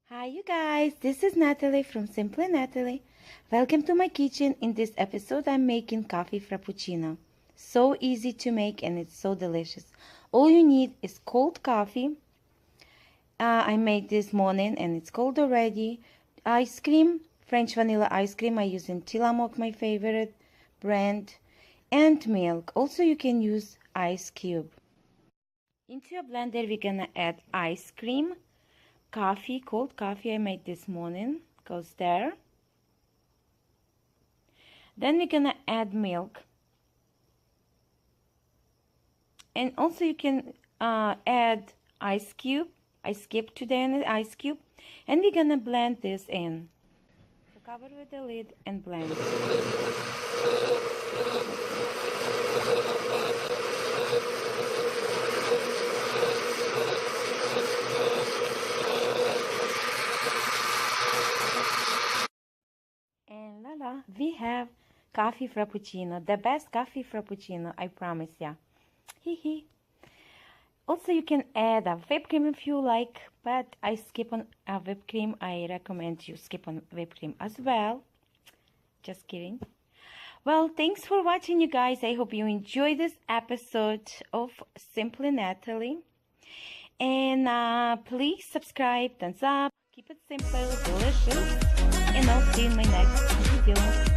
Hi you guys, this is Natalie from Simply Natalie. Welcome to my kitchen. In this episode I'm making coffee frappuccino. So easy to make and it's so delicious. All you need is cold coffee. I made this morning and it's cold already. Ice cream, French vanilla ice cream. I use in Tillamook, my favorite brand. And milk. Also you can use ice cube. Into a blender we're gonna add ice cream. Coffee, cold coffee I made this morning, goes there. Then we're gonna add milk. And also you can add ice cube. I skipped today an ice cube. And we're gonna blend this in. So cover with the lid and blend. And voila, we have coffee frappuccino, the best coffee frappuccino, I promise ya. Hee. Also, you can add a whipped cream if you like, but I skip on a whipped cream. I recommend you skip on whipped cream as well. Just kidding. Well, thanks for watching, you guys. I hope you enjoyed this episode of Simply Natalie. And please subscribe, thumbs up, keep it simple, delicious. And I'll see you in my next video.